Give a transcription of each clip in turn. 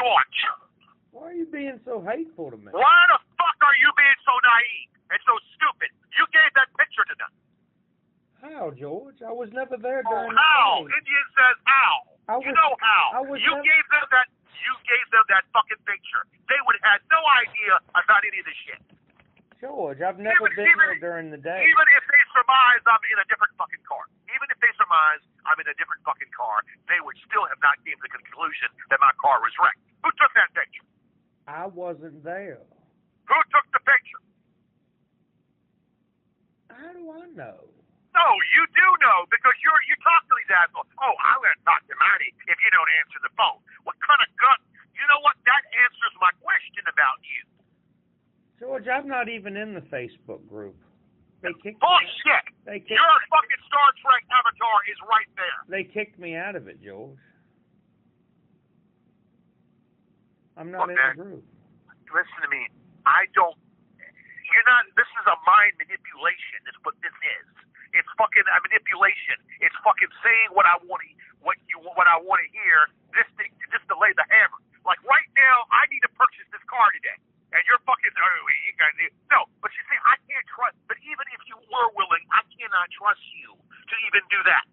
George, Why are you being so hateful to me? why the fuck are you being so naive and so stupid? You gave that picture to them. How, George? I was never there Oh, during how? the day. Indian says how. You know how. You gave them that fucking picture. They would have had no idea about any of this shit. George, I've never been there during the day. Even if they surmise I'm in a different fucking car. Even if they surmise I'm in a different fucking car, they would still have not came to the conclusion that my car was wrecked. Who took that picture? I wasn't there. Who took the picture? How do I know? No, you do know because you talk to these assholes. Oh, I'm going to talk to Marty if you don't answer the phone. What kind of guts? You know what? That answers my question about you. George, I'm not even in the Facebook group. They kicked Bullshit! me. Your fucking Star Trek avatar is right there. They kicked me out of it, George. I'm not in the group. Listen to me. You're not, this is a mind manipulation is what this is. It's fucking a manipulation. It's fucking saying what I want to hear, just to lay the hammer. Like right now, I need to purchase this car today. And you're fucking, no, but you see, I can't trust, but even if you were willing, I cannot trust you to even do that.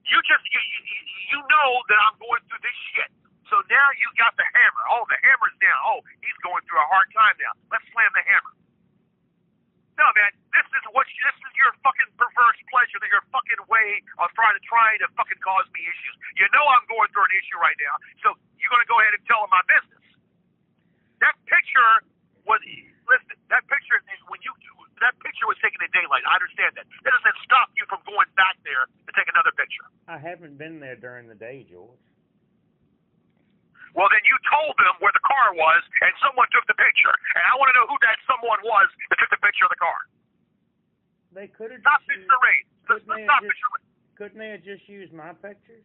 You know that I'm going through this shit. So now you got the hammer. Oh, the hammer's down. Oh, he's going through a hard time now. Let's slam the hammer. No, man, this is your fucking perverse pleasure, your fucking way of trying to fucking cause me issues. You know I'm going through an issue right now, so you're going to go ahead and tell them my business. That picture was taken in daylight. I understand that. That doesn't stop you from going back there to take another picture. I haven't been there during the day, George. Well, then you told them where the car was, and someone took the picture. And I want to know who that someone was that took the picture of the car. They could have Stop this charade. Stop the charade. Couldn't they have just used my pictures?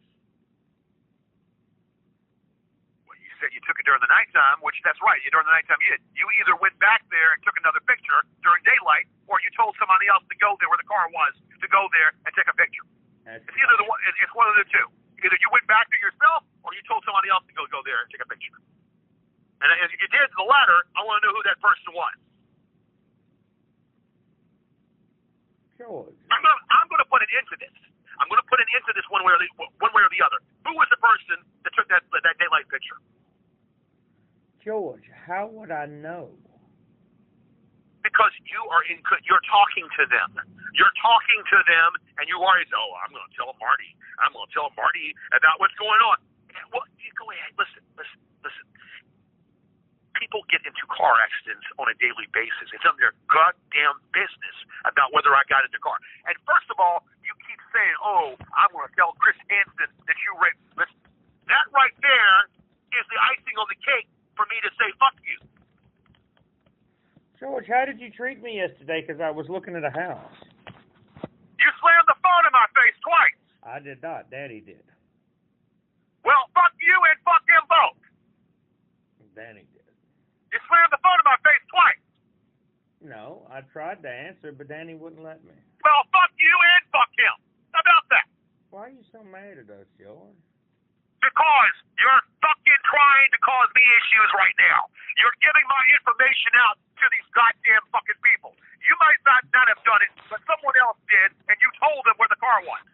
Well, you said you took it during the nighttime, which that's right. During the nighttime, you either went back there and took another picture during daylight, or you told somebody else to go there where the car was to go there and take a picture. It's either it's one of the two. Either you went back there yourself, or you told somebody else to go there and take a picture. And if you did the latter, I want to know who that person was. George. I'm going to put an end to this. I'm going to put an end to this one way or the other. Who was the person that took that daylight picture? George, how would I know? Because you're talking to them. You're talking to them, and you already say, I'm going to tell Marty. I'm going to tell Marty about what's going on. Well, you go ahead. Listen. People get into car accidents on a daily basis. It's none of their goddamn business about whether I got in the car. And first of all, you keep saying, I'm going to tell Chris Hansen that you raped. Listen, that right there is the icing on the cake for me to say, fuck you. George, how did you treat me yesterday because I was looking at a house? You slammed the phone in my face twice. I did not. Daddy did. Well, fuck you and fuck them both. Danny did. You slammed the phone in my face twice. No, I tried to answer, but Danny wouldn't let me. Well, fuck you and fuck him. How about that? Why are you so mad at us, George? Because you're fucking trying to cause me issues right now. You're giving my information out to these goddamn fucking people. You might not have done it, but someone else did, and you told them where the car was.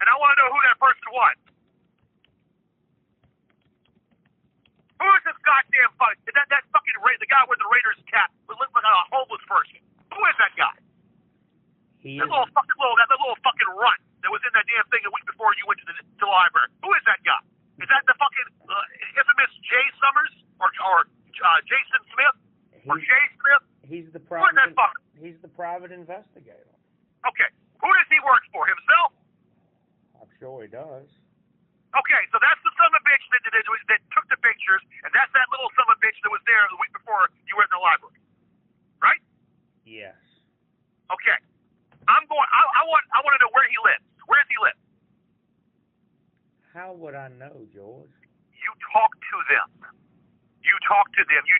And I want to know who that person was. Who is this goddamn that fucking the guy with the Raiders cap who looks like a homeless person? Who is that guy? That little fucking runt that was in that damn thing a week before you went to the library. Who is that guy? Is that the fucking infamous Jay Summers or Jason Smith or Jay Smith? He's the Who is that fucker? He's the private investigator. Okay, who does he work for? Himself? I'm sure he does. Okay, so that's the son of a bitch that took the pictures, and that's that little son of a bitch that was there the week before you were in the library, right? Yes. Okay, I want to know where he lives. Where does he live? How would I know, George? You talk to them. You'd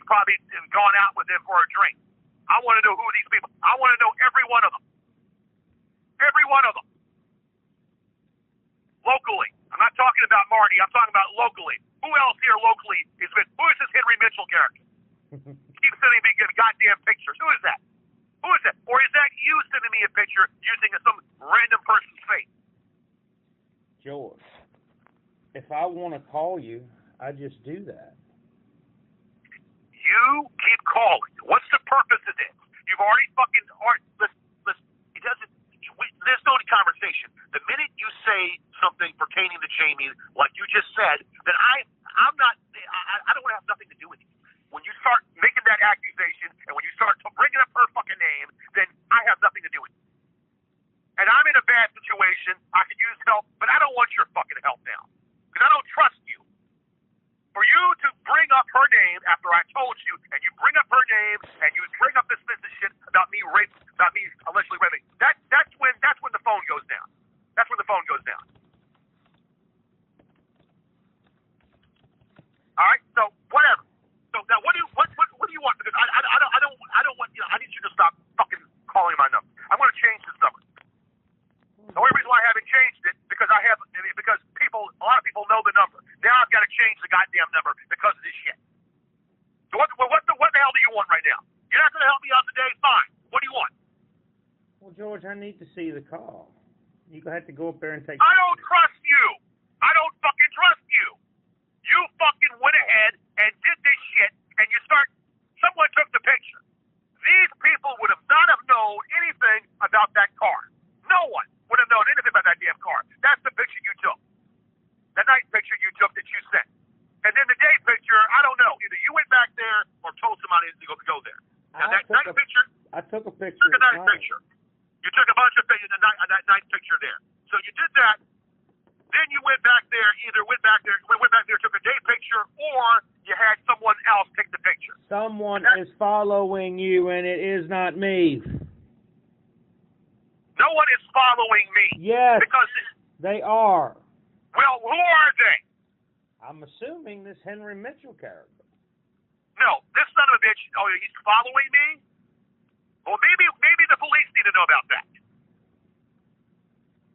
probably gone out with them for a drink. I want to know who these people. I want to know every one of them. Every one of them. Locally. I'm I'm not talking about Marty. I'm talking about locally. Who else here locally is with? Who is this Henry Mitchell character? Keep sending me goddamn pictures. Who is that? Who is that? Or is that you sending me a picture using some random person's face? George, if I want to call you, I just do that. You keep calling. What's the purpose of this? You've already fucking... Listen, it doesn't... There's no conversation. The minute you say something pertaining to Jamie, like you just said, then I'm not... I don't want to have nothing to do with you. When you start making that accusation and when you start bringing up her fucking name, then I have nothing to do with it. And I'm in a bad situation. I could use help, but I don't want your fucking help now because I don't trust you. For you to bring up her name after I told you, and you bring up her name and you bring up this shit about me allegedly raping, that's when the phone goes down. That's when the phone goes down. All right. So whatever. So now, what do you want? Because I don't want I need you to stop fucking calling my number. I want to change this number. The only reason why I haven't changed it because a lot of people know the number. Now I've got to change the goddamn number because of this shit. So what the hell do you want right now? You're not going to help me out today? Fine. What do you want? Well, George, I need to see the call. You're going to have to go up there and take... I don't trust you. I don't fucking trust you. You fucking went ahead and did this shit, and someone took the picture. These people would have not have known anything about that car. No one would have known anything about that damn car. That's the picture you took. The night picture you took that you sent. And then the day picture, I don't know. Either you went back there or told somebody to go there. Now, that night picture... I took a picture. Took a night picture. You took a bunch of pictures of that night picture there. So you did that. Then you went back there, went back there, took a day picture, or you had someone else take the picture. Someone is following you, and it is not me. No one is following me. Yes, because they are. Well, who are they? I'm assuming this Henry Mitchell character. No, this son of a bitch. Oh, he's following me? Well, maybe the police need to know about that.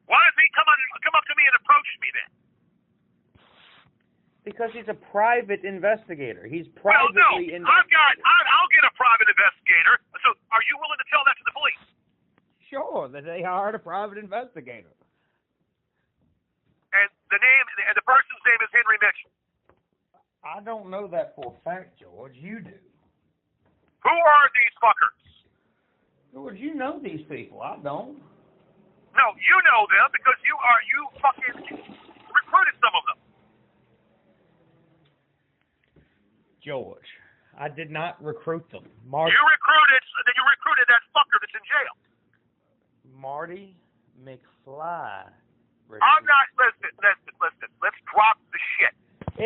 Why does he come up to me and approach me then? Because he's a private investigator. He's privately investigating. I'll get a private investigator. So, are you willing to tell that to the police? Sure, that they hired a private investigator. And the person's name is Henry Mitchell. I don't know that for a fact, George. You do. Who are these fuckers? George, you know these people. I don't. No, you know them because you fucking recruited some of them. George, I did not recruit them. You recruited that fucker that's in jail. Marty McFly. I'm not, listen. Let's drop the shit.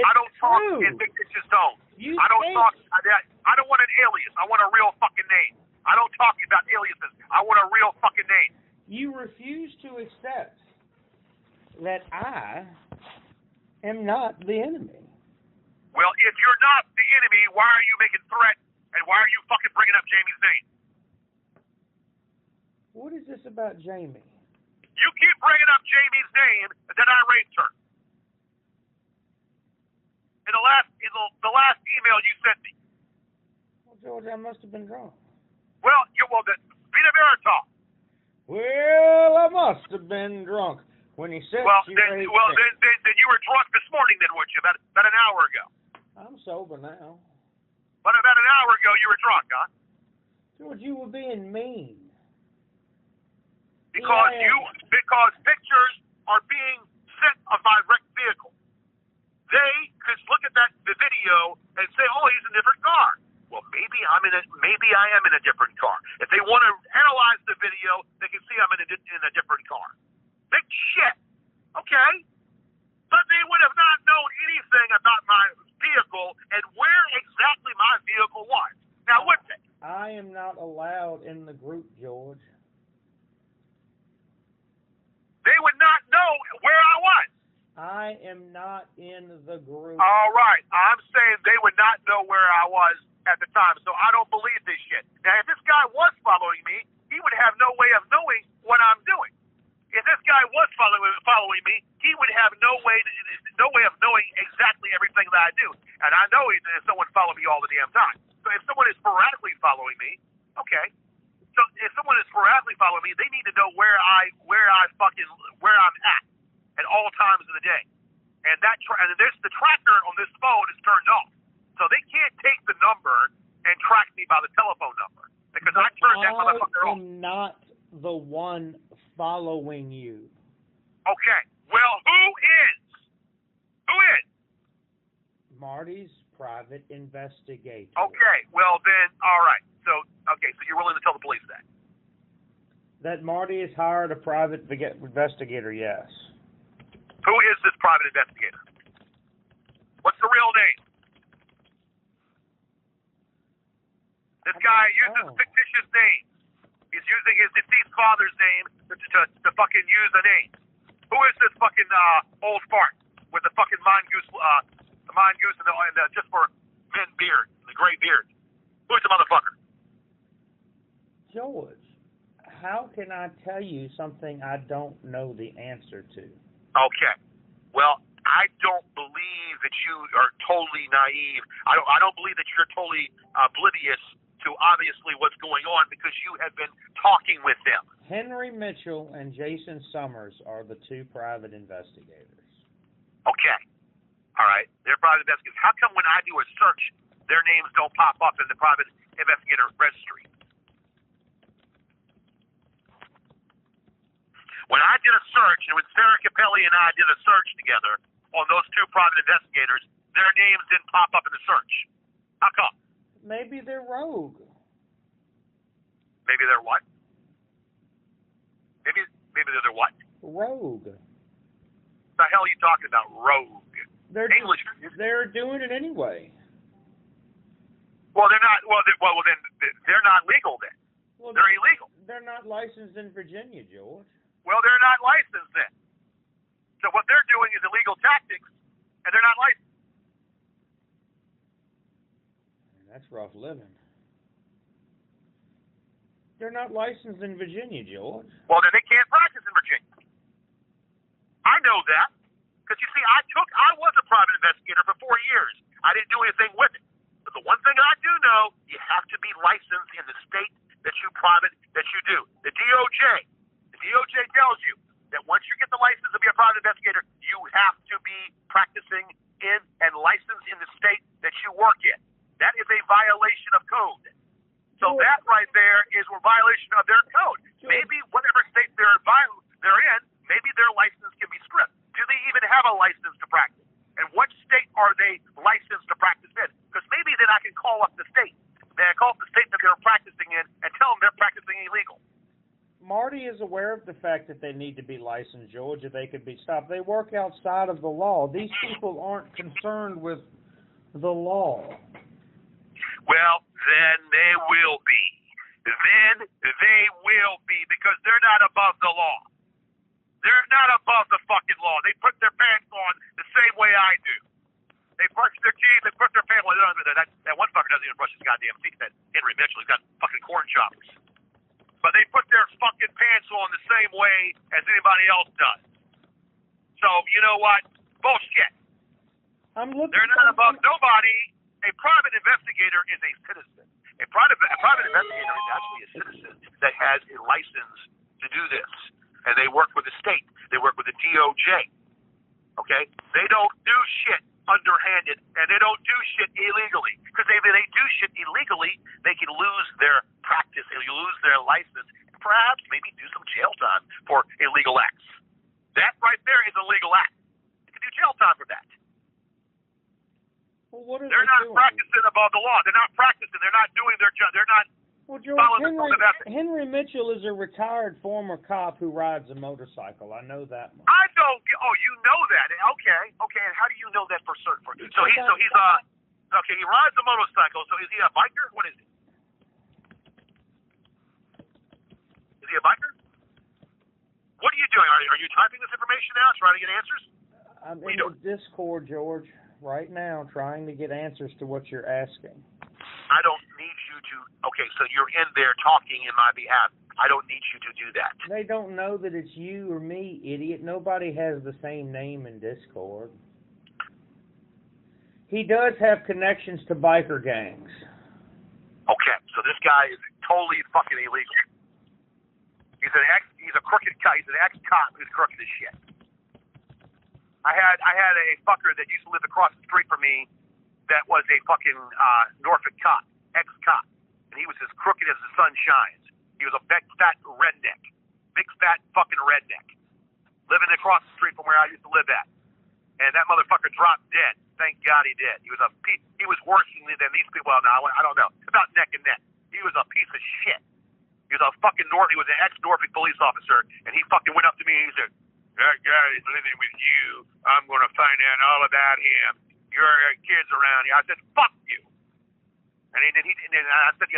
I don't talk in fictitious tones. I don't want an alias. I want a real fucking name. I don't talk about aliases. I want a real fucking name. You refuse to accept that I am not the enemy. Well, if you're not the enemy, why are you making threats and why are you fucking bringing up Jamie's name? What is this about Jamie? You keep bringing up Jamie's name and then I raped her. In the last email you sent me. Well, George, I must have been drunk. Well, be the Veritas. Well, I must have been drunk when he said then you were drunk this morning, then, weren't you? About an hour ago. I'm sober now. But about an hour ago, you were drunk, huh? George, you were being mean. Because pictures are being sent of my wrecked vehicle. They could look at the video and say, "Oh, he's in a different car." Well, maybe I am in a different car. If they want to analyze the video, they can see I'm in a different car. Big shit. Okay? But they would have not known anything about my vehicle and where exactly my vehicle was. Now, would they? I am not allowed in the group, George. They would not know where I was. I am not in the group. All right. I'm saying they would not know where I was at the time, so I don't believe this shit. Now, if this guy was following me, he would have no way of knowing what I'm doing. if this guy was following me, he would have no way of knowing exactly everything that I do. And I know if someone following me all the damn time. So if someone is sporadically following me, okay. So if someone is sporadically following me, they need to know where I'm at all times of the day. And the tracker on this phone is turned off, so they can't take the number and track me by the telephone number because I turned that motherfucker off. I am not the one following you. Okay. Well, who is? Marty's private investigator. Okay. Well, then, all right. So you're willing to tell the police that? That Marty has hired a private investigator, yes. Who is this private investigator? What's the real name? This guy uses fictitious names. He's using his deceased father's name to fucking use a name. Who is this fucking old fart with the fucking mongoose and the just for men beard, the gray beard? Who is the motherfucker? George, how can I tell you something I don't know the answer to? Okay. Well, I don't believe that you are totally naive. I don't believe that you're totally oblivious to obviously what's going on because you have been talking with them. Henry Mitchell and Jason Summers are the two private investigators. Okay. All right. They're private investigators. How come when I do a search, their names don't pop up in the private investigator registry? When I did a search, and when Sarah Capelli and I did a search together on those two private investigators, their names didn't pop up in the search. How come? Maybe they're rogue. Maybe they're what? Maybe they're what? Rogue. What the hell are you talking about, rogue? English. They're doing it anyway. Well, they're not. Well, then they're not legal. Then they're illegal. They're not licensed in Virginia, George. Well, they're not licensed then. So what they're doing is illegal tactics, and they're not licensed. That's rough living. They're not licensed in Virginia, George. Well, then they can't practice in Virginia. I know that. Because, you see, I was a private investigator for 4 years. I didn't do anything with it. But the one thing I do know, you have to be licensed in the state that you do. The DOJ tells you that once you get the license to be a private investigator, you have to be practicing in and licensed in the state that you work in. That is a violation of code. So that right there is a violation of their code. Maybe whatever state they're in, maybe their license can be stripped. Do they even have a license to practice? And what state are they licensed to practice in? Because maybe then I can call up the state. Call up the state that they're practicing in and tell them they're practicing illegal. Marty is aware of the fact that they need to be licensed, George, or they could be stopped. They work outside of the law. These people aren't concerned with the law. Well, then they will be. Then they will be because they're not above the law. They're not above the fucking law. They put their pants on the same way I do. They brush their teeth, they put their pants on. That one fucker doesn't even brush his goddamn teeth, that Henry Mitchell. He's got fucking corn choppers. But they put their fucking pants on the same way as anybody else does. So, you know what? Bullshit. They're not above nobody. A private investigator is a citizen. A private investigator is actually a citizen that has a license to do this. And they work with the state. They work with the DOJ. Okay? They don't do shit underhanded, and they don't do shit illegally. Because if they do shit illegally, they can lose their practice, and lose their license, and perhaps maybe do some jail time for illegal acts. That right there is a legal act. You can do jail time for that. Well, what are they're not doing? Practicing above the law. They're not practicing. They're not doing their job. They're not following the code of ethics. Henry Mitchell is a retired former cop who rides a motorcycle. I know that much. I don't. Oh, you know that? Okay. And how do you know that for certain? So he's okay. He rides a motorcycle. So is he a biker? What is he? Is he a biker? What are you doing? Are you typing this information out, trying to get answers? I'm in the Discord, George, right now, trying to get answers to what you're asking. I don't need you to. Okay, so you're in there talking in my behalf. I don't need you to do that. They don't know that it's you or me, idiot. Nobody has the same name in Discord. He does have connections to biker gangs. Okay, so this guy is totally fucking illegal. He's a crooked cop. He's an ex-cop who's crooked as shit. I had a fucker that used to live across the street from me that was a fucking Norfolk cop, ex-cop, and he was as crooked as the sun shines. He was a big fat redneck, fucking redneck, living across the street from where I used to live at. And that motherfucker dropped dead. Thank God he did. He was worse than these people. Well, now I don't know. About neck and neck. He was a piece of shit. He was a fucking he was an ex-Norfolk police officer, and he fucking went up to me and he said, "That guy is living with you. I'm going to find out all about him. Your kids around here." I said, "Fuck you." And I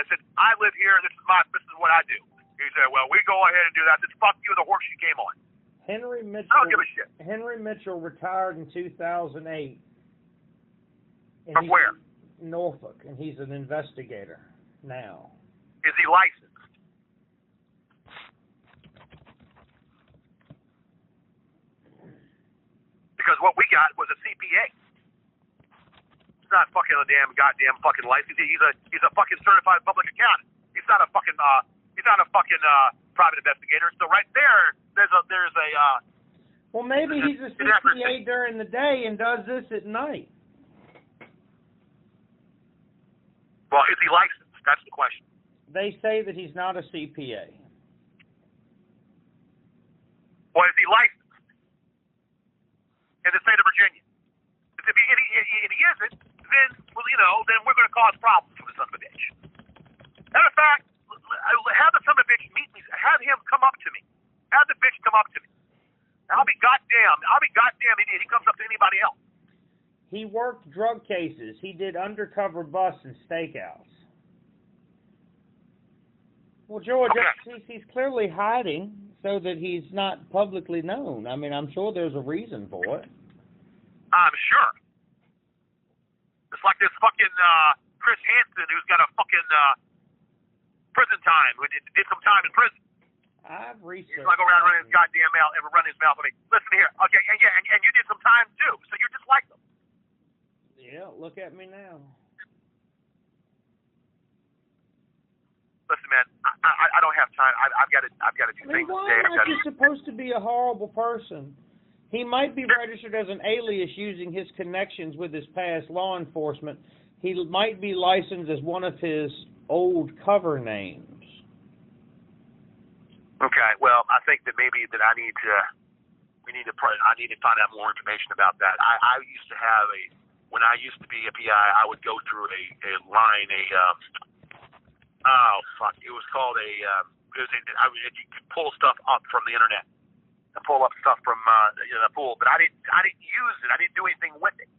said, "I live here. This is what I do." He said, "Well, we go ahead and do that." I said, "Fuck you, the horse you came on." Henry Mitchell. I don't give a shit. Henry Mitchell retired in 2008. From where? Norfolk, and he's an investigator now. Is he licensed? Because what we got was a CPA. He's not fucking a goddamn fucking license. He's a fucking certified public accountant. He's not a fucking private investigator. So right there's a Well, maybe he's a CPA during the day and does this at night. Well, is he licensed? That's the question. They say that he's not a CPA. Well, is he licensed in the state of Virginia? If he isn't, then we're going to cause problems for the son of a bitch. Matter of fact, have the son of a bitch meet me. Have him come up to me. Have the bitch come up to me. I'll be goddamn idiot. He comes up to anybody else. He worked drug cases. He did undercover busts and stakeouts. Well, George, he's clearly hiding so that he's not publicly known. I mean, I'm sure there's a reason for it. I'm sure. It's like this fucking Chris Hansen who's got a fucking prison time, who did some time in prison. I've researched. He's like around running his goddamn mouth, run his mouth on me. Listen here, okay, and you did some time too, so you're just like them. Yeah, look at me now. Listen, man, I don't have time. I've got to do things Why today. not you supposed to be a horrible person? He might be registered as an alias using his connections with his past law enforcement. He might be licensed as one of his old cover names. Okay, well, I think that maybe that I need to find out more information about that. I used to have when I used to be a PI, I would go through a line, it was called you could pull stuff up from the internet. I pull up stuff from the pool, but I didn't use it. I didn't do anything with it,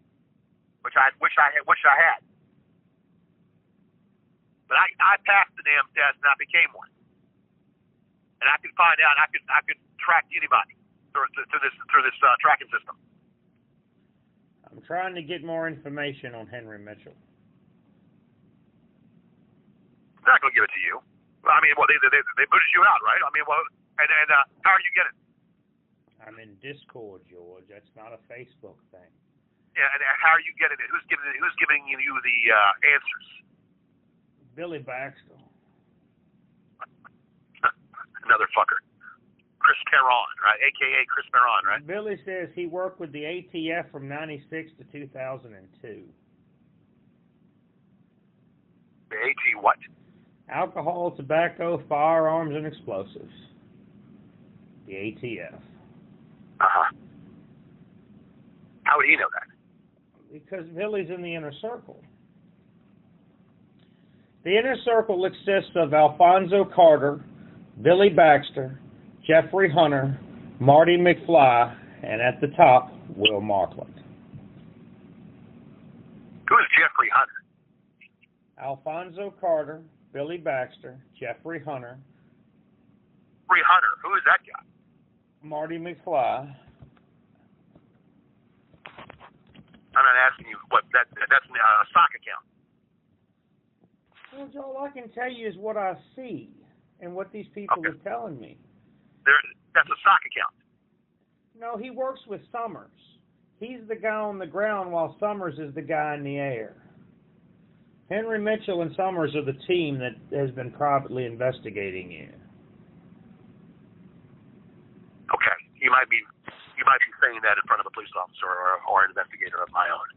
which I had. But I passed the damn test and I became one, and I could find out. I could track anybody through this tracking system. I'm trying to get more information on Henry Mitchell. I'm not gonna give it to you. I mean, well, they booted you out, right? I mean, well, and how are you getting? I'm in Discord, George. That's not a Facebook thing. Yeah, and how are you getting it? Who's giving you the answers? Billy Baxter. Another fucker. Chris Perron, right? AKA Chris Perron, right? Billy says he worked with the ATF from 96 to 2002. The AT what? Alcohol, tobacco, firearms, and explosives. The ATF. Uh-huh. How would he know that? Because Billy's in the inner circle. The inner circle consists of Alfonso Carter, Billy Baxter, Jeffrey Hunter, Marty McFly, and at the top, Will Markland. Who's Jeffrey Hunter? Alfonso Carter, Billy Baxter, Jeffrey Hunter. Jeffrey Hunter. Who is that guy? Marty McFly. I'm not asking you what that's a stock account. Well, Joel, all I can tell you is what I see. and what these people Okay. are telling me. That's a stock account. No, he works with Summers. He's the guy on the ground while Summers is the guy in the air. Henry Mitchell and Summers are the team that has been privately investigating you. Okay, you might be saying that in front of a police officer or an investigator of my own.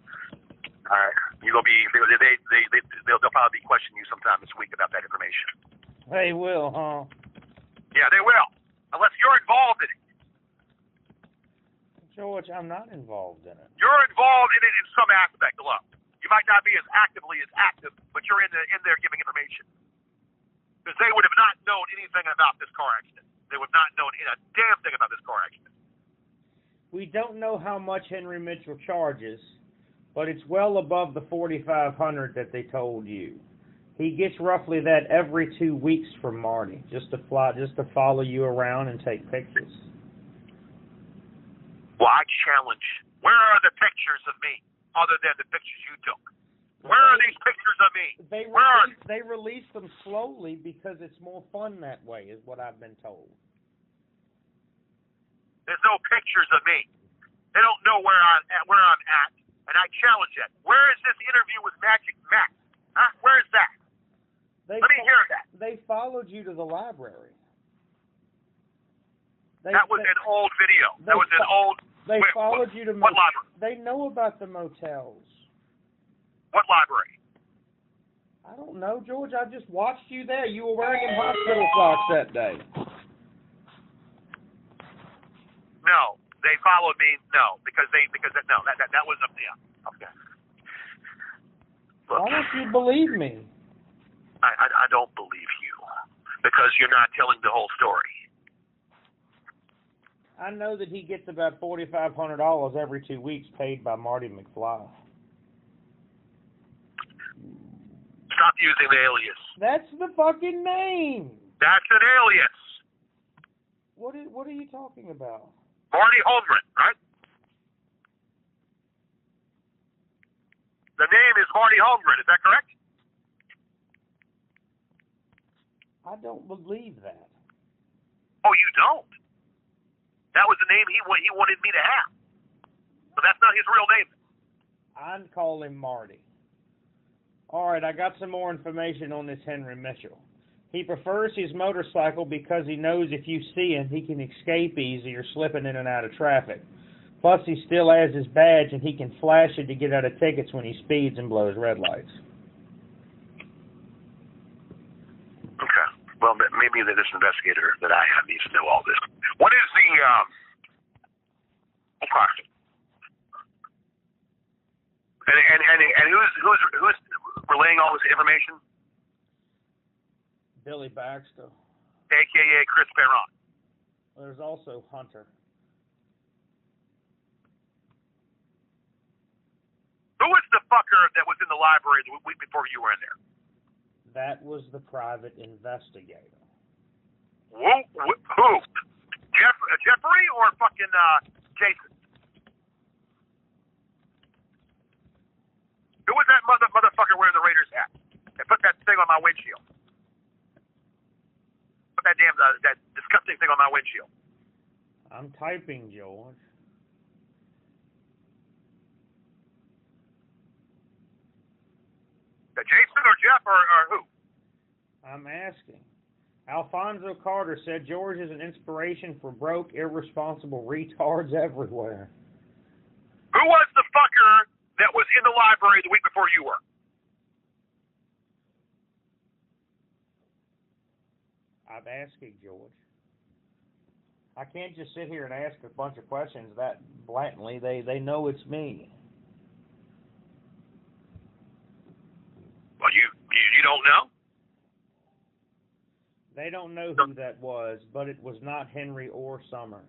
All right, they'll probably question you sometime this week about that information. They will, huh? Yeah, they will, unless you're involved in it. George, I'm not involved in it. You're involved in it in some aspect. Look, you might not be as actively as active, but you're in there giving information. Because they would have not known anything about this car accident. They would not known a damn thing about this car accident. We don't know how much Henry Mitchell charges, but it's well above the $4,500 that they told you. He gets roughly that every 2 weeks from Marty, just to follow you around and take pictures. Well, I challenge. Where are the pictures of me, other than the pictures you took? Where are these pictures of me? They release them slowly because it's more fun that way, is what I've been told. There's no pictures of me. They don't know where I'm at, and I challenge that. Where is this interview with Magic Matt? Huh? Where is that? Let me hear that. They followed you to the library. That was an old video. That was an old... They followed you to... What library? They know about the motels. What library? I don't know, George. I just watched you there. You were wearing hospital socks that day. No, they followed me. No, because that was up there. Okay. Look, Why don't you believe me? I don't believe you because you're not telling the whole story. I know that he gets about $4,500 every 2 weeks paid by Marty McFly. Stop using the alias. That's the fucking name. That's an alias. What are you talking about? Marty Holmgren, right? The name is Marty Holmgren. Is that correct? I don't believe that. Oh, you don't? That was the name he wanted me to have. But that's not his real name. I'd call him Marty. All right, I got some more information on this Henry Mitchell. He prefers his motorcycle because he knows if you see him, he can escape easier slipping in and out of traffic. Plus, he still has his badge, and he can flash it to get out of tickets when he speeds and blows red lights. Okay. Well, maybe this investigator that I have needs to know all this. What is the... okay. And who's relaying all this information? Billy Baxter. A.K.A. Chris Perron. There's also Hunter. Who was the fucker that was in the library the week before you were in there? That was the private investigator. Who? Jeffrey or fucking Jason? Who was that motherfucker wearing the Raiders hat? That put that thing on my windshield. Put that damn that disgusting thing on my windshield. I'm typing, George. Jason or Jeff or who? I'm asking. Alfonso Carter said George is an inspiration for broke, irresponsible retards everywhere. Who was the fucker that was in the library the week before you were? I'm asking, George. I can't just sit here and ask a bunch of questions that blatantly. They know it's me. Well, you don't know? They don't know who that was, but it was not Henry or Summers.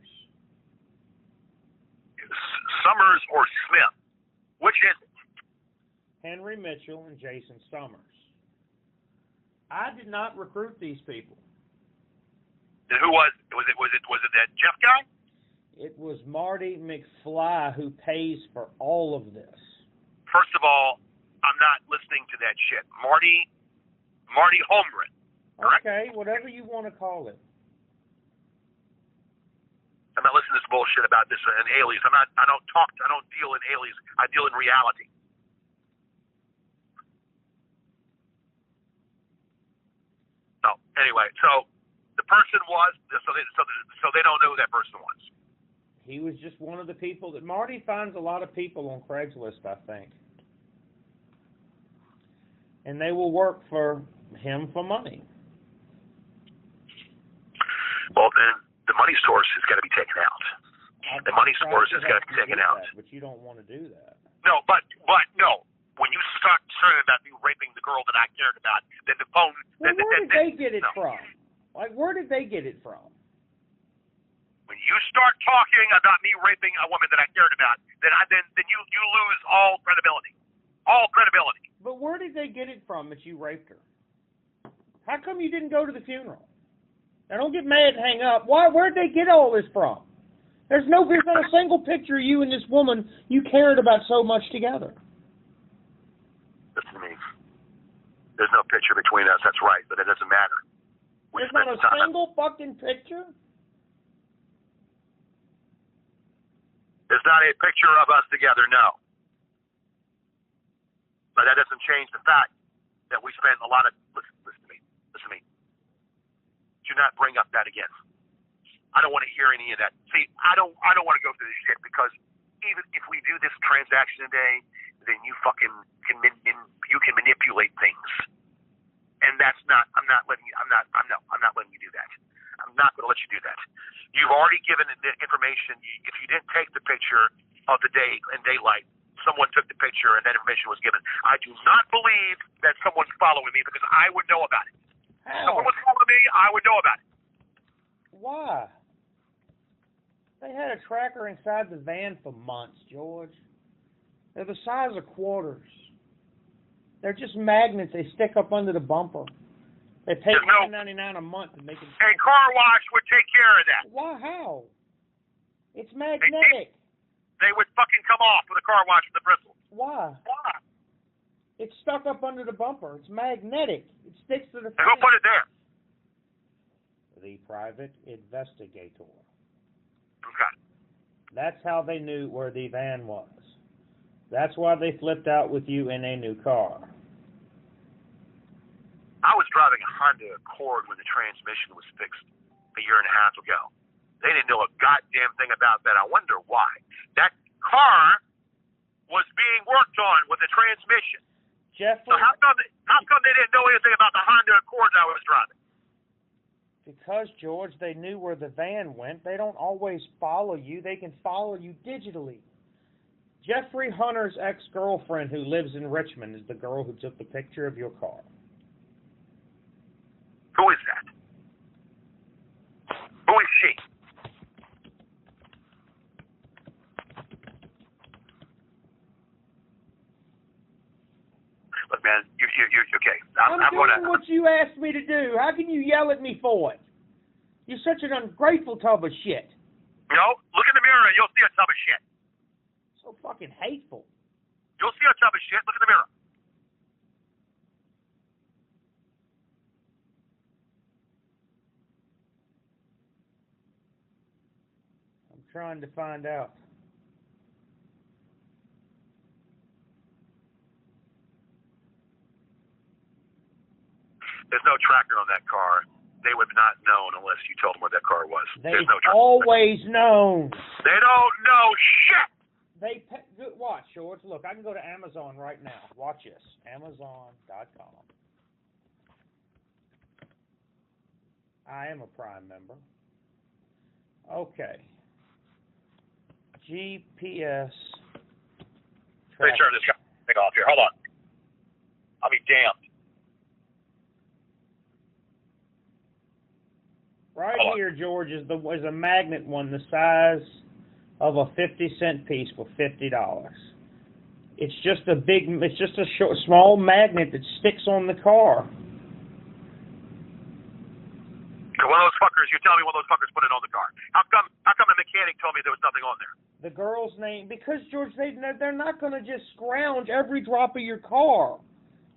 Summers or Smith? Which is it? Henry Mitchell and Jason Summers. I did not recruit these people. And who was it that Jeff guy? It was Marty McFly who pays for all of this. First of all, I'm not listening to that shit. Marty Holmgren. Correct? Okay, whatever you want to call it. I'm not listening to this bullshit about this and aliens. I don't deal in aliens. I deal in reality. So anyway, so the person was so they don't know who that person was. He was just one of the people that Marty finds a lot of people on Craigslist, I think. And they will work for him for money. Well, then the money source is going to be taken out. The money source is going to be taken out. But you don't want to do that. No, but no. When you start concerned about me raping the girl that I cared about, then the phone. Well, where did they get it from? Like, where did they get it from? When you start talking about me raping a woman that I cared about, then you lose all credibility. All credibility. But where did they get it from that you raped her? How come you didn't go to the funeral? Now don't get mad and hang up. Where'd they get all this from? There's not a single picture of you and this woman you cared about so much together. Listen to me. There's no picture between us, that's right, but it doesn't matter. There's not a single fucking picture? There's not a picture of us together, no. But that doesn't change the fact that we spent a lot of... Listen to me. Do not bring up that again. I don't want to hear any of that. See, I don't want to go through this shit because even if we do this transaction today, then you fucking can manipulate things, and that's not. I'm not letting you do that. I'm not going to let you do that. You've already given the information. If you didn't take the picture of the day and daylight, someone took the picture and that information was given. I do not believe that someone's following me because I would know about it. If someone was following me, I would know about it. Why? They had a tracker inside the van for months, George. They're the size of quarters. They're just magnets. They stick up under the bumper. They pay $9.99 a month to make it. A car wash would take care of that. Why? How? It's magnetic. They would fucking come off with a car wash with the bristles. Why? It's stuck up under the bumper. It's magnetic. It sticks to the fan. Who put it there? The private investigator. Okay. That's how they knew where the van was. That's why they flipped out with you in a new car. I was driving a Honda Accord when the transmission was fixed a year and a half ago. They didn't know a goddamn thing about that. I wonder why. That car was being worked on with the transmission. Jeffrey, so how come they didn't know anything about the Honda Accord I was driving? Because, George, they knew where the van went. They don't always follow you. They can follow you digitally. Jeffrey Hunter's ex-girlfriend who lives in Richmond is the girl who took the picture of your car. Who is that? Who is she? Look, man, you're okay. I'm doing what you asked me to do. How can you yell at me for it? You're such an ungrateful tub of shit. No, look in the mirror and you'll see a tub of shit. So fucking hateful. You'll see a tub of shit. Look in the mirror. I'm trying to find out. There's no tracker on that car. They would not known unless you told them where that car was. They've no always known. They don't know shit. Watch, George. Look, I can go to Amazon right now. Watch this. Amazon.com. I am a Prime member. Okay. GPS. Let me turn this thing off here. Hold on. I'll be damned. Right here, George, is a magnet one the size of a 50-cent piece for $50. It's just a small magnet that sticks on the car. One of those fuckers, you tell me one of those fuckers put it on the car. How come the mechanic told me there was nothing on there? The girl's name, because, George, they're not going to just scrounge every drop of your car.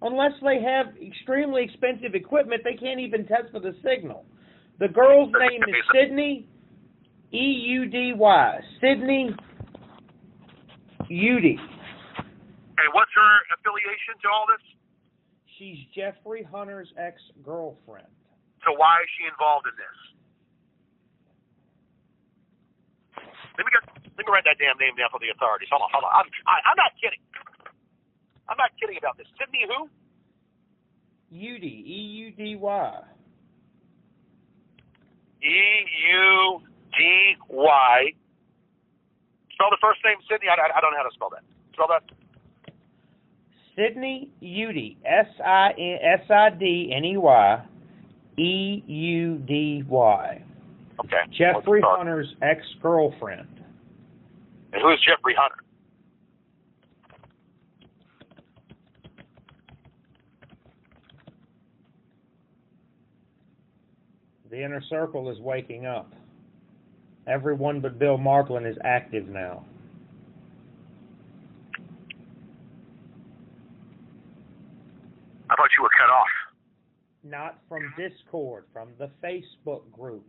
Unless they have extremely expensive equipment, they can't even test for the signal. The girl's name is Sydney, E-U-D-Y. Sydney Udy. And what's her affiliation to all this? She's Jeffrey Hunter's ex-girlfriend. So why is she involved in this? Let me write that damn name down for the authorities. Hold on. I'm not kidding. I'm not kidding about this. Sydney who? Udy, E-U-D-Y. E-U-D-Y. Spell the first name, Sydney. I don't know how to spell that. Spell that. Sydney Udy, S-I-D-N-E-Y, E-U-D-Y. Okay. Jeffrey Hunter's ex-girlfriend. And who is Jeffrey Hunter? The inner circle is waking up. Everyone but Bill Marklin is active now. I thought you were cut off. Not from Discord, from the Facebook group.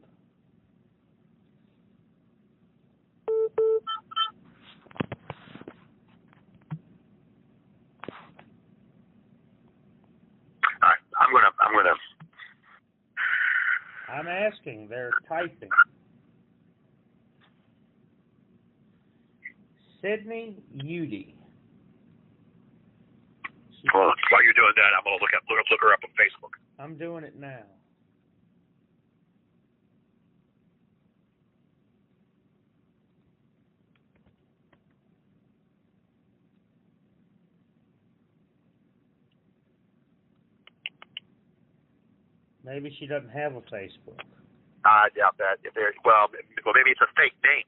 All right, I'm gonna. I'm asking. They're typing. Sydney Udy. Well, while you're doing that, I'm gonna look her up on Facebook. I'm doing it now. Maybe she doesn't have a Facebook. I doubt that. Well, maybe it's a fake name.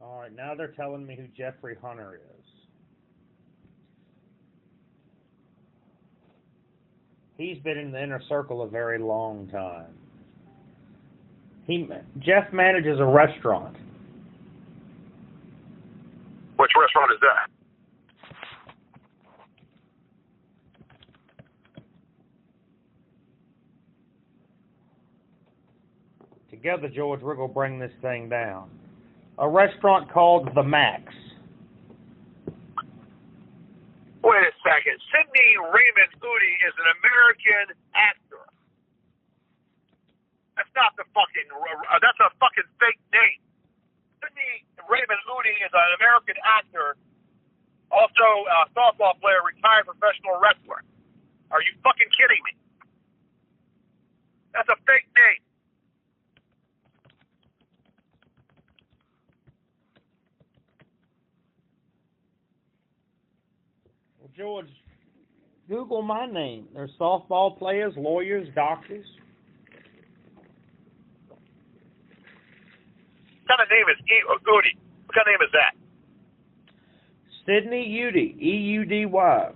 All right, now they're telling me who Jeffrey Hunter is. He's been in the inner circle a very long time. Jeff manages a restaurant. Which restaurant is that? Together, George, we're going to bring this thing down. A restaurant called The Max. Wait a second. Sidney Raymond Udy is an American actor. That's not the fucking. That's a fucking fake name. Sidney Raymond Udy is an American actor, also a softball player, retired professional wrestler. Are you fucking kidding me? That's a fake name. Well, George, Google my name. There's softball players, lawyers, doctors. What kind of name is Udy? What kind of name is that? Sydney Udy, E-U-D-Y.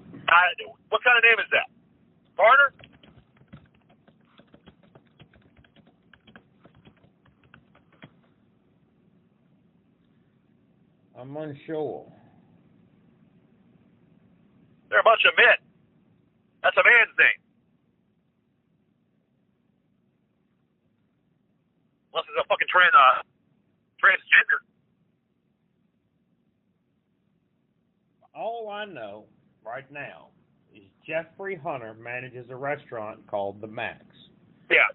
What kind of name is that? Carter? I'm unsure. They're a bunch of men. That's a man's name. Unless it's a fucking transgender. All I know right now is Jeffrey Hunter manages a restaurant called The Max. Yeah,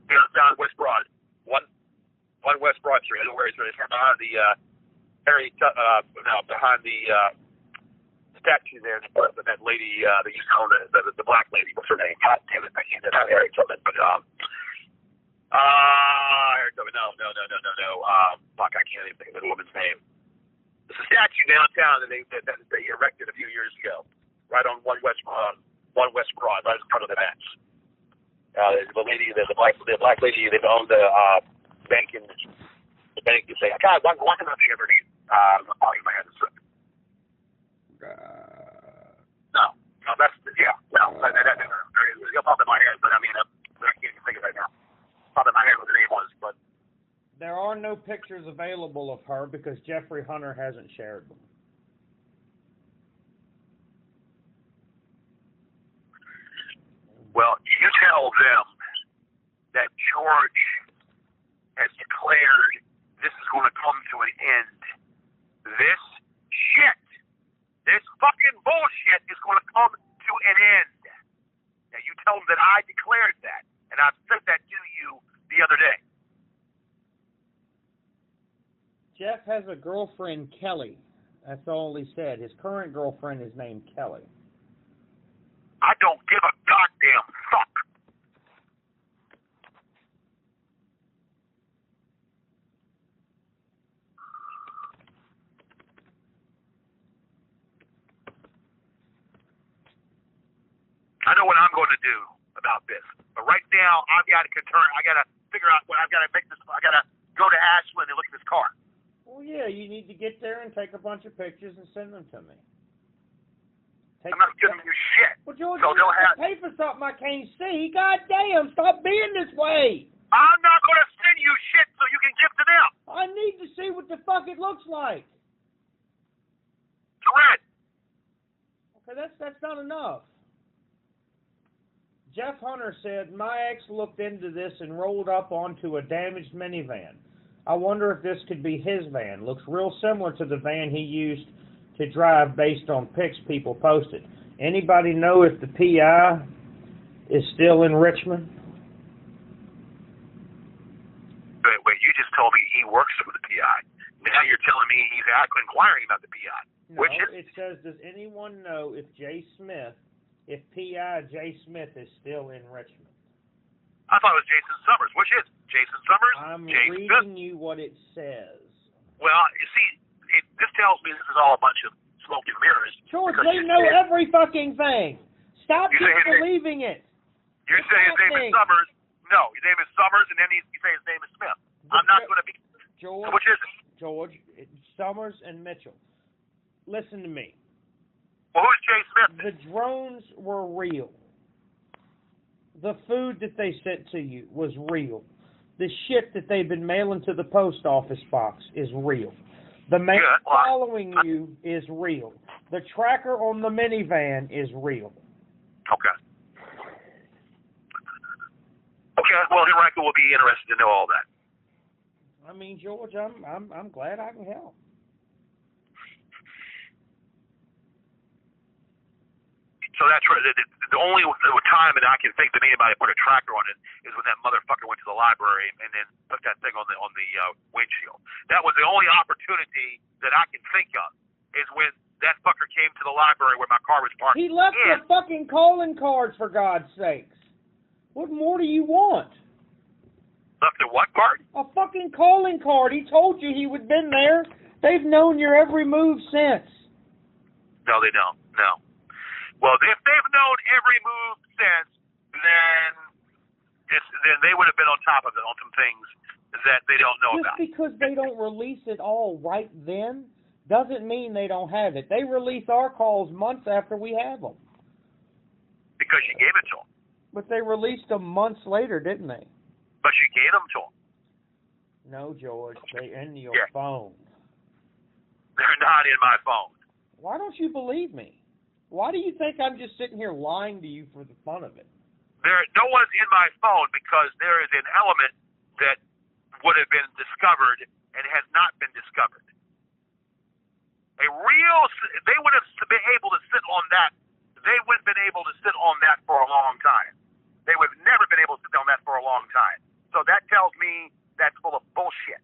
down West Broad, one West Broad Street. I don't know where it's behind the behind the statue there. That lady that used to own the black lady. What's her name? God damn it! I can't get out Eric Tubman, but Eric Tubman. No. Fuck, I can't even think of the woman's name. There's a statue downtown that they erected a few years ago, right on one West Broad, right in front of the Max. The black lady that owned the bank in the bank. You say, God, why can I think of her name? I'm calling my head. No, that's it'll pop in my head, but I mean, I can't even think of it right now. Pop in my head what the name was, but there are no pictures available of her because Jeffrey Hunter hasn't shared them. Well, you tell them that George has declared this is going to come to an end. This shit, this fucking bullshit is going to come to an end. Now, you tell them that I declared that, and I've said that to you the other day. Jeff has a girlfriend, Kelly. That's all he said. His current girlfriend is named Kelly. I don't give a goddamn fuck. I know what I'm going to do about this, but right now I've got to figure out what I've got to make this. I got to go to Ashland and look at this car. Well, yeah, you need to get there and take a bunch of pictures and send them to me. I'm not giving you shit. Well, George, so you have to pay for something I can't see. God damn, stop being this way. I'm not going to send you shit so you can give to them. I need to see what the fuck it looks like. It's red. Okay, that's not enough. Jeff Hunter said, my ex looked into this and rolled up onto a damaged minivan. I wonder if this could be his van. Looks real similar to the van he used to drive based on pics people posted. Anybody know if the PI is still in Richmond? Wait, you just told me he works for the PI. Now you're telling me he's inquiring about the PI. No, it says, does anyone know if PI Jay Smith is still in Richmond? I thought it was Jason Summers. Which is Jason Summers? I'm Jay reading Smith? You what it says. Well, you see, this tells me this is all a bunch of smoke and mirrors. George, they know every fucking thing. Stop disbelieving it. You're saying his name is Summers. No, his name is Summers, and then you say his name is Smith. I'm not going to be... George, which is it? George, Summers and Mitchell. Listen to me. Well, who's Jay Smith? The drones were real. The food that they sent to you was real. The shit that they've been mailing to the post office box is real. The man following you is real. The tracker on the minivan is real. Okay. Okay, well, Henrico will be interested to know all that. I mean, George, I'm glad I can help. So that's right. The only time that I can think that anybody put a tracker on it is when that motherfucker went to the library and then put that thing on the windshield. That was the only opportunity that I can think of is when that fucker came to the library where my car was parked. He left the fucking calling cards, for God's sakes. What more do you want? Left a what card? A fucking calling card. He told you he would been there. They've known your every move since. No, they don't. No. Well, if they've known every move since, then they would have been on top of it on some things that they don't know about. Just because they don't release it all right then doesn't mean they don't have it. They release our calls months after we have them. Because you gave it to them. But they released them months later, didn't they? But you gave them to them. No, George, they're in your phone. They're not in my phone. Why don't you believe me? Why do you think I'm just sitting here lying to you for the fun of it? No one's in my phone because there is an element that would have been discovered and has not been discovered. They would have been able to sit on that. They would have been able to sit on that for a long time. They would have never been able to sit on that for a long time. So that tells me that's full of bullshit.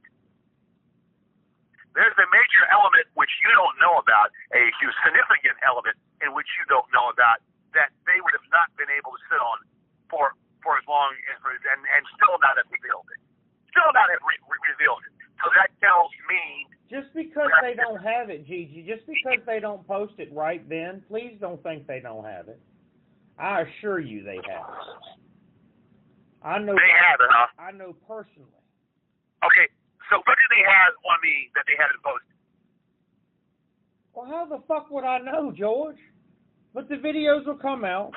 There's a major element which you don't know about, a huge significant element in which you don't know about, that they would have not been able to sit on for as long as, and still not have revealed it. Still not have revealed it. So that tells me... Just because they don't have it, Gigi, just because they don't post it right then, please don't think they don't have it. I assure you they have it. I know. They have it, huh? I know personally. Okay, so what do they have on me that they haven't posted? Well, how the fuck would I know, George? But the videos will come out.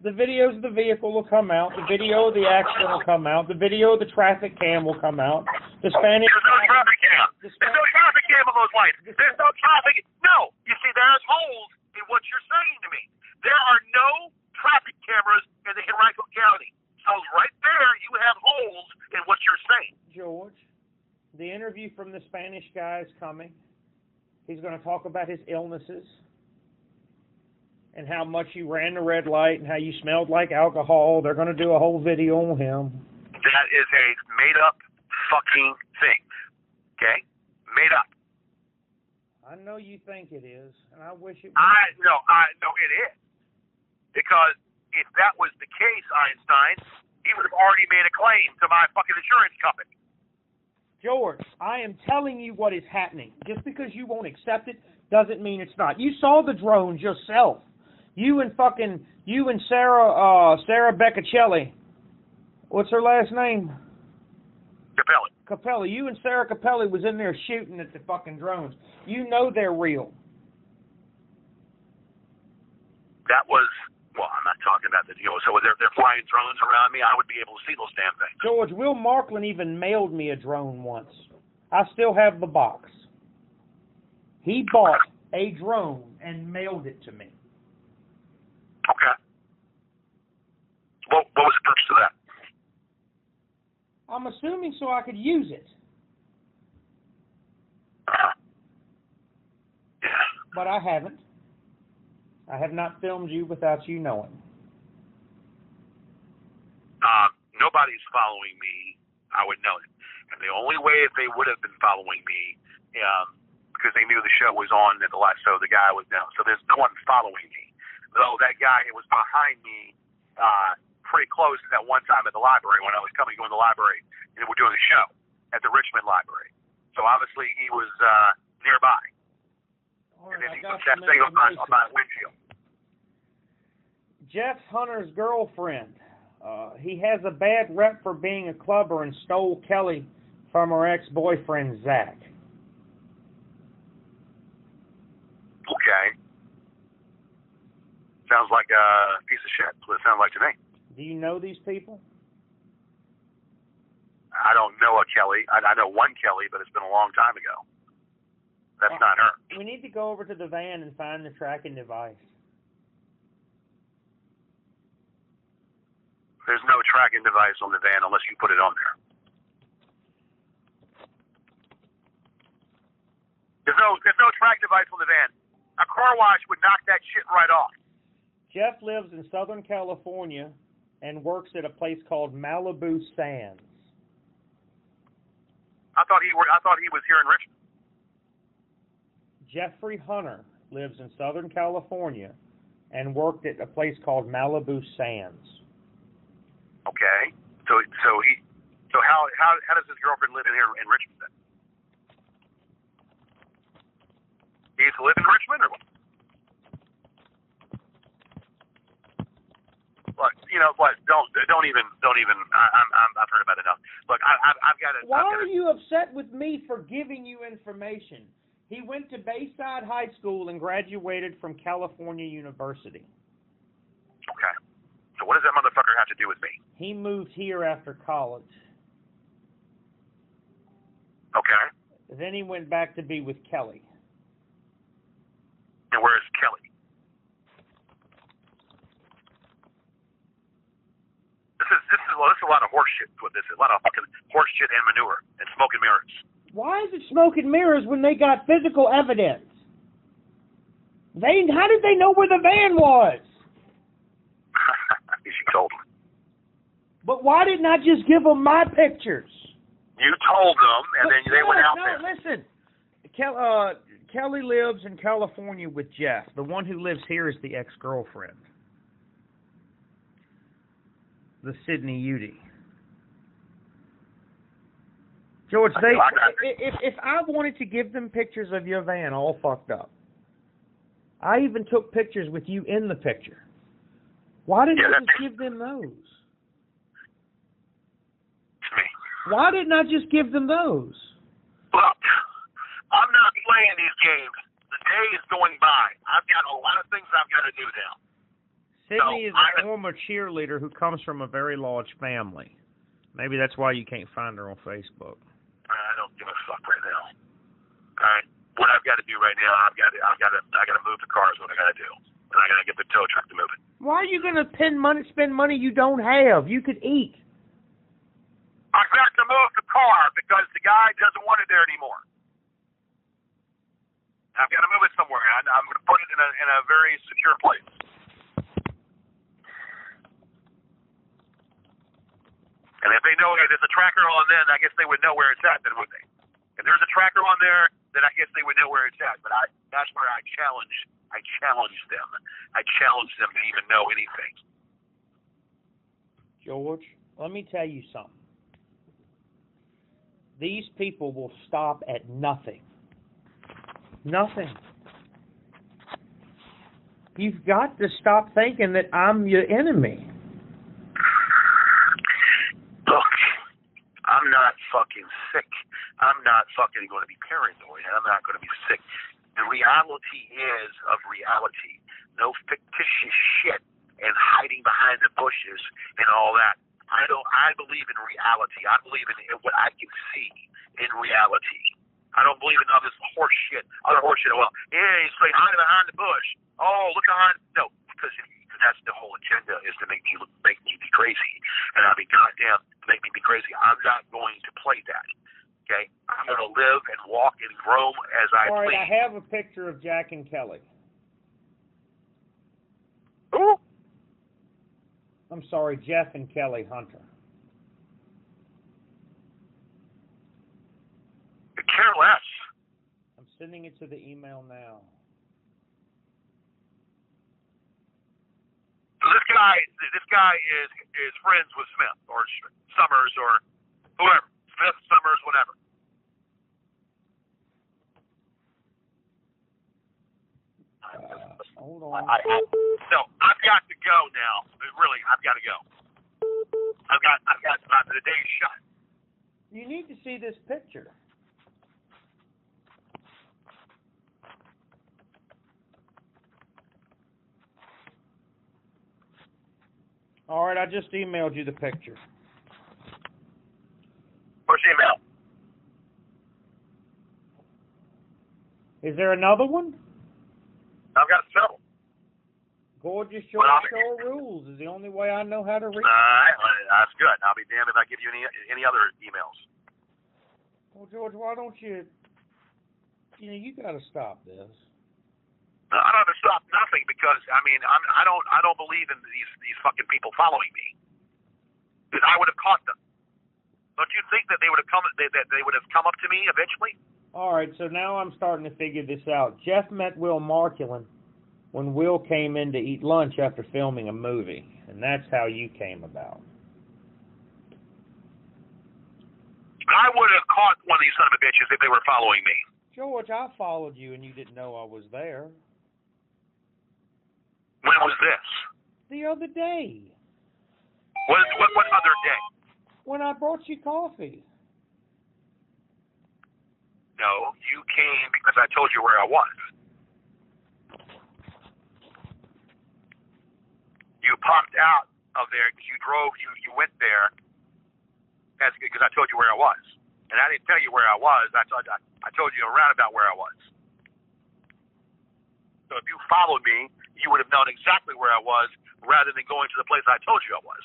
The videos of the vehicle will come out. The video of the accident will come out. The video of the traffic cam will come out. The Spanish. There's no traffic cam. There's no traffic cam on those lights. There's no traffic. No. You see, there's holes in what you're saying to me. There are no traffic cameras in the Henrico County. So right there, you have holes in what you're saying. George, the interview from the Spanish guy is coming. He's going to talk about his illnesses and how much you ran the red light and how you smelled like alcohol. They're going to do a whole video on him. That is a made-up fucking thing. Okay? Made up. I know you think it is, and I wish it was. I know it is. Because if that was the case, Einstein, he would have already made a claim to my fucking insurance company. George, I am telling you what is happening. Just because you won't accept it doesn't mean it's not. You saw the drones yourself. You and Sarah Beccacelli. What's her last name? Capelli. You and Sarah Capelli was in there shooting at the fucking drones. You know they're real. That was, well, I'm not talking about the, so they're flying drones around me. I would be able to see those damn things. George, Will Markland even mailed me a drone once. I still have the box. He bought a drone and mailed it to me. Okay. What was the purpose of that? I'm assuming so I could use it. Yeah. But I haven't. I have not filmed you without you knowing. Nobody's following me. I would know it. And the only way if they would have been following me, because they knew the show was on at the last show, the guy was down. So there's no one following me. Though that guy was behind me pretty close at that one time at the library when I was going to the library and we're doing a show at the Richmond Library. So obviously he was nearby. Right, and then he put that thing on my windshield. Jeff Hunter's girlfriend. He has a bad rep for being a clubber and stole Kelly from her ex-boyfriend, Zach. Okay. Sounds like a piece of shit. That's what it sounds like to me. Do you know these people? I don't know a Kelly. I know one Kelly, but it's been a long time ago. That's not her. We need to go over to the van and find the tracking device. There's no tracking device on the van unless you put it on there. There's no track device on the van. A car wash would knock that shit right off. Jeff lives in Southern California and works at a place called Malibu Sands. I thought he was here in Richmond. Jeffrey Hunter lives in Southern California and worked at a place called Malibu Sands. Okay. So how does his girlfriend live in here in Richmond then? He used to live in Richmond or what? Look, don't even. I've heard about it enough. Look, I've got to. Why are you upset with me for giving you information? He went to Bayside High School and graduated from California University. Okay. So what does that motherfucker have to do with me? He moved here after college. Okay. Then he went back to be with Kelly. And where's Kelly? This is a lot of horse shit. This is a lot of fucking horse shit and manure and smoke and mirrors. Why is it smoke and mirrors when they got physical evidence? How did they know where the van was? She told them. But why didn't I just give them my pictures? You told them, and then they went out there. Listen. Kelly lives in California with Jeff. The one who lives here is the ex-girlfriend. The Sydney Udy. George, if I wanted to give them pictures of your van all fucked up, I even took pictures with you in the picture. Why didn't I just give them those? Why didn't I just give them those? Look, I'm not playing these games. The day is going by. I've got a lot of things I've got to do now. Sydney is a former cheerleader who comes from a very large family. Maybe that's why you can't find her on Facebook. I don't give a fuck right now. All right, what I've got to do right now, I got to move the car is what I got to do, and I got to get the tow truck to move it. Why are you gonna spend money you don't have? You could eat. I've got to move the car because the guy doesn't want it there anymore. I've got to move it somewhere. I'm going to put it in a very secure place. And if they know there's a tracker on, then I guess they would know where it's at, then would they? If there's a tracker on there, then I guess they would know where it's at. But that's where I challenge them. I challenge them to even know anything. George, let me tell you something. These people will stop at nothing. Nothing. You've got to stop thinking that I'm your enemy. Look, I'm not fucking sick. I'm not fucking going to be paranoid. I'm not going to be sick. The reality is of reality. No fictitious shit and hiding behind the bushes and all that. I believe in reality. I believe in what I can see in reality. I don't believe in other horse shit. Well, yeah, he's like hiding behind the bush. Oh, look behind. No, because that's the whole agenda is to make me be crazy. And I mean, goddamn, make me be crazy. I'm not going to play that. Okay, I'm going to live and walk and grow as I please. All right, I have a picture of Jack and Kelly. Who? I'm sorry, Jeff and Kelly Hunter. Care less. I'm sending it to the email now. So this guy is friends with Smith or Summers or whoever. Smith, Summers, whatever. Hold on. So I've got to go now. Really, I've got to go. I've got the day's shot. You need to see this picture. All right, I just emailed you the picture. Where's the email? Is there another one? I've got several. Gorgeous Short Show Rules is the only way I know how to read. That's good. I'll be damned if I give you any other emails. Well, George, why don't you you got to stop this. I don't have to stop nothing because I don't believe in these fucking people following me. Because I would have caught them. Don't you think that they would have come up to me eventually? All right, so now I'm starting to figure this out. Jeff met Will Marculin when Will came in to eat lunch after filming a movie, and that's how you came about. I would have caught one of these son of a bitches if they were following me. George, I followed you and you didn't know I was there. When was this? The other day. What other day? When I brought you coffee. No, you came because I told you where I was. You popped out of there because you went there because I told you where I was. And I didn't tell you where I was. I told you around about where I was. So if you followed me, you would have known exactly where I was rather than going to the place I told you I was.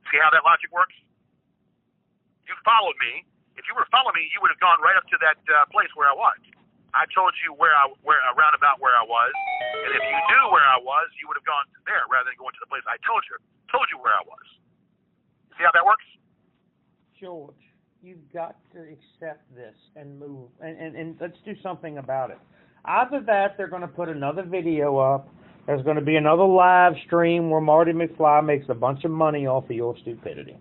See how that logic works? You followed me. If you were following me, you would have gone right up to that place where I was. I told you around about where I was, and if you knew where I was, you would have gone there rather than going to the place I told you where I was. See how that works? George, you've got to accept this and move, and let's do something about it. Either that, they're going to put another video up. There's going to be another live stream where Marty McFly makes a bunch of money off of your stupidity.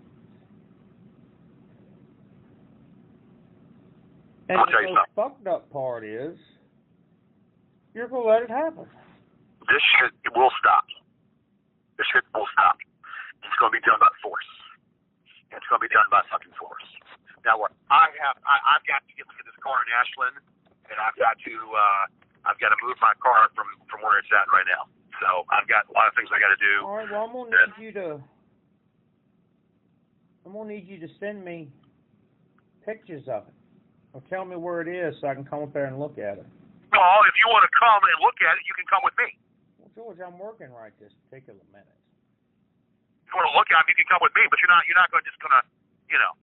And I'll tell you the fucked up part is, you're going to let it happen. This shit will stop. This shit will stop. It's going to be done by force. It's going to be done by fucking force. Now, what I've got to get to this car in Ashland, and I've got to move my car from where it's at right now. So I've got a lot of things I got to do. All right. Well, I'm gonna need you to send me pictures of it, or tell me where it is so I can come up there and look at it. Well, if you want to come and look at it, you can come with me. Well, George, I'm working right this particular minute. If you want to look at it, you can come with me, but you're not going to just gonna,